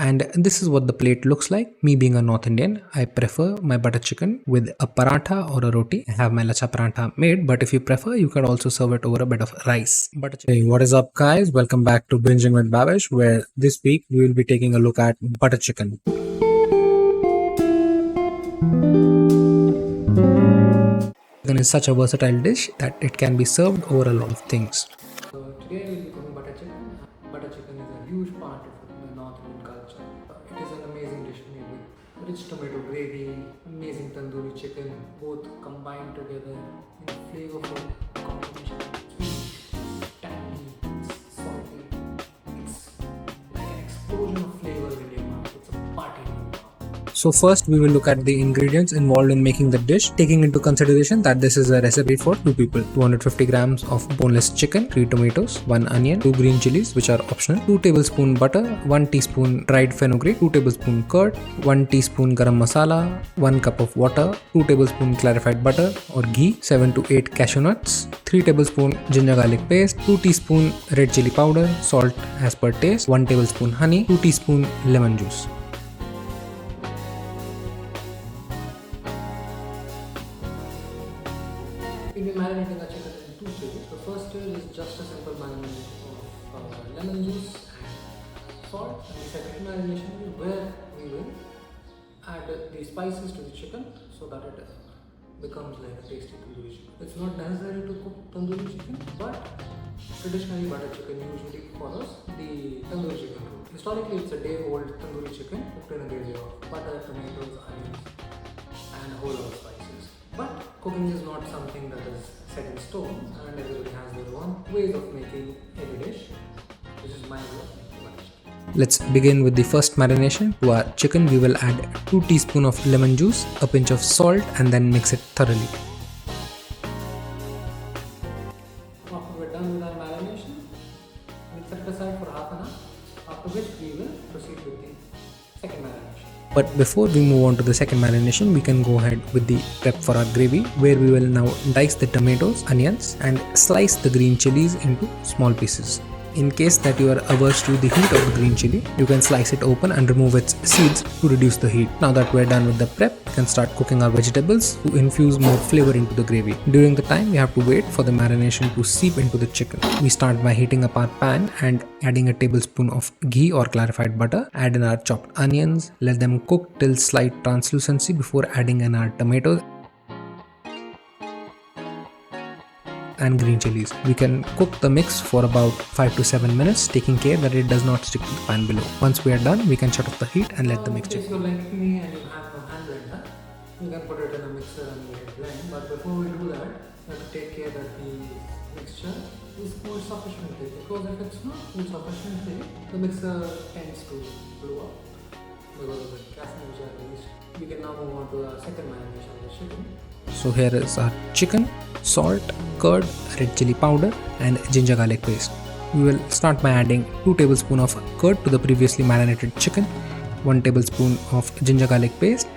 And this is what the plate looks like. Me being a North Indian, I prefer my butter chicken with a paratha or a roti. I have my lacha paratha made, but if you prefer, you can also serve it over a bit of rice. Butter chicken. Hey, what is up guys? Welcome back to Binging with Bhavesh, where this week we will be taking a look at butter chicken. Chicken is such a versatile dish that it can be served over a lot of things. Today we will be cooking butter chicken. Butter chicken is a huge part of the North Indian culture. It is an amazing dish made with rich tomato gravy, amazing tandoori chicken, both combined together in flavorful combination. Sweet, tangy, salty. It's like an explosion of flavors in your mouth. It's a party in your mouth. So first we will look at the ingredients involved in making the dish, taking into consideration that this is a recipe for 2 people. 250 grams of boneless chicken, 3 tomatoes, 1 onion, 2 green chillies which are optional, 2 tablespoon butter, 1 teaspoon dried fenugreek, 2 tablespoon curd, 1 teaspoon garam masala, 1 cup of water, 2 tablespoon clarified butter or ghee, 7 to 8 cashew nuts, 3 tablespoon ginger garlic paste, 2 teaspoon red chili powder, salt as per taste, 1 tablespoon honey, 2 teaspoon lemon juice. We'll be marinating our chicken in 2 stages. The first stage is just a simple marination of lemon juice and salt, and the second marination is where we will add the spices to the chicken so that it becomes like a tasty tandoori chicken. It's not necessary to cook tandoori chicken, but traditionally butter chicken usually follows the tandoori chicken route. Historically, it's a day-old tandoori chicken cooked in a gravy of butter, tomatoes, onions, and a whole lot of spices. But cooking is not something that is set in stone, and everybody has their own ways of making every dish. This is my way of making butter chicken. Let's begin with the first marination. To our chicken, we will add 2 teaspoons of lemon juice, a pinch of salt, and then mix it thoroughly. After we're done with our marination, we'll set it aside for half an hour, after which we will proceed with the second marination. But before we move on to the second marination, we can go ahead with the prep for our gravy, where we will now dice the tomatoes, onions, and slice the green chilies into small pieces. In case that you are averse to the heat of the green chili, you can slice it open and remove its seeds to reduce the heat. Now that we are done with the prep, we can start cooking our vegetables to infuse more flavor into the gravy. During the time, we have to wait for the marination to seep into the chicken. We start by heating up our pan and adding a tablespoon of ghee or clarified butter. Add in our chopped onions, let them cook till slight translucency before adding in our tomatoes and green chilies. We can cook the mix for about 5 to 7 minutes, taking care that it does not stick to the pan below. Once we are done, we can shut off the heat and let the mixture. If you're like me and you have no hand blender, you can put it in a mixer and let it blend. But before we do that, you have to take care that the mixture is cooled sufficiently, because if it's not cooled sufficiently, the mixer tends to blow up because of the gases which are released. We can now move on to our second marination of the chicken. So here is our chicken, salt, curd, red chili powder, and ginger garlic paste. We will start by adding 2 tablespoons of curd to the previously marinated chicken, 1 tablespoon of ginger garlic paste,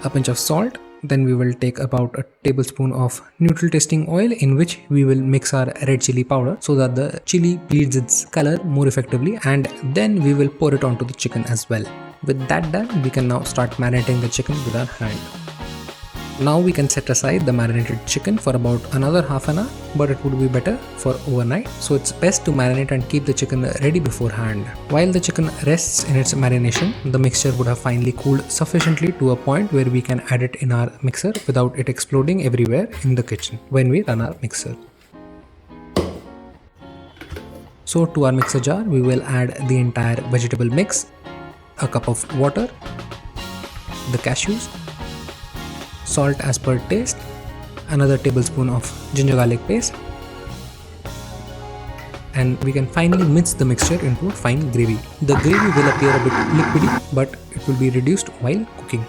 a pinch of salt. Then we will take about a tablespoon of neutral tasting oil, in which we will mix our red chili powder so that the chili bleeds its color more effectively, and then we will pour it onto the chicken as well. With that done, we can now start marinating the chicken with our hand. Now we can set aside the marinated chicken for about another half an hour, but it would be better for overnight, so it's best to marinate and keep the chicken ready beforehand. While the chicken rests in its marination, the mixture would have finally cooled sufficiently to a point where we can add it in our mixer without it exploding everywhere in the kitchen when we run our mixer. So to our mixer jar, we will add the entire vegetable mix, a cup of water, the cashews, salt as per taste, another tablespoon of ginger garlic paste, and we can finally mix the mixture into a fine gravy. The gravy will appear a bit liquidy, but it will be reduced while cooking.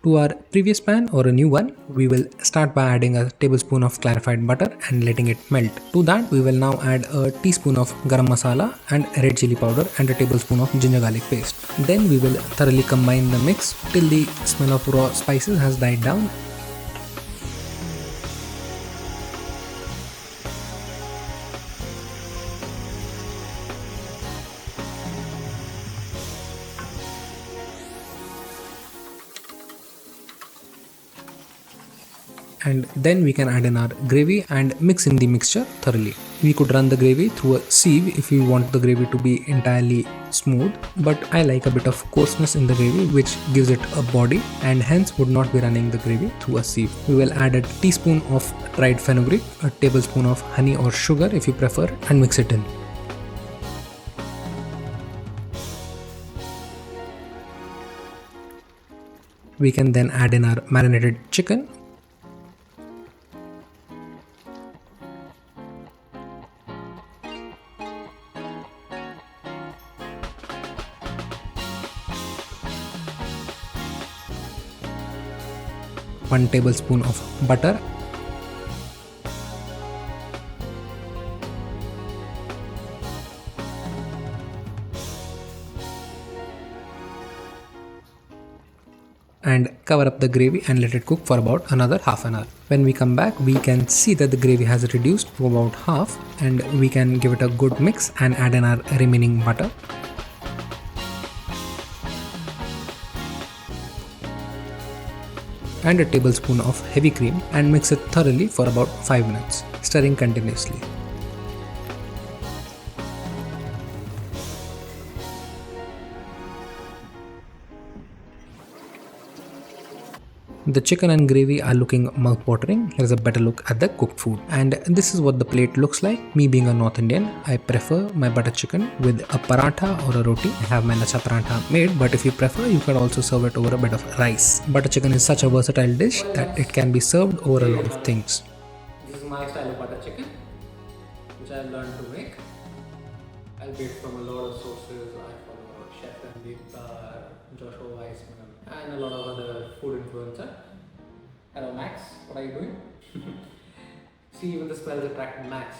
To our previous pan or a new one, we will start by adding a tablespoon of clarified butter and letting it melt. To that, we will now add a teaspoon of garam masala and red chili powder and a tablespoon of ginger garlic paste. Then we will thoroughly combine the mix till the smell of raw spices has died down. and then we can add in our gravy and mix in the mixture thoroughly. We could run the gravy through a sieve if we want the gravy to be entirely smooth, but I like a bit of coarseness in the gravy which gives it a body, and hence would not be running the gravy through a sieve. We will add a teaspoon of dried fenugreek, a tablespoon of honey or sugar if you prefer, and mix it in. We can then add in our marinated chicken. One tablespoon of butter. And cover up the gravy and let it cook for about another half an hour. When we come back, we can see that the gravy has reduced to about half, and we can give it a good mix and add in our remaining butter. And a tablespoon of heavy cream, and mix it thoroughly for about 5 minutes, stirring continuously. The chicken and gravy are looking mouth-watering. Here's a better look at the cooked food. And this is what the plate looks like. Me being a North Indian, I prefer my butter chicken with a paratha or a roti. I have my lacha paratha made, but if you prefer, you can also serve it over a bit of rice. Butter chicken is such a versatile dish that it can be served over a lot of things. This is my style of butter chicken, which I learned to make. I get from a lot of sources. I follow Chef Dr Joshua Weissman, and a lot of other food influencer. Hello Max, what are you doing? See, even the smells attracted Max.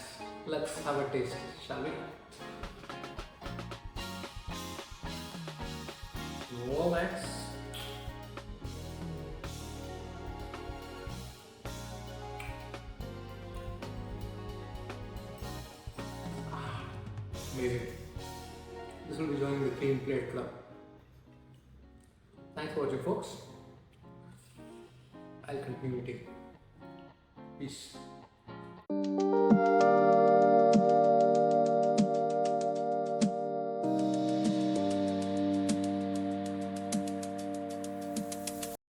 Let's have a taste, shall we? Whoa Max. Amazing. This will be joining the Clean Plate Club. Thanks for watching, folks. I'll continue eating. Peace.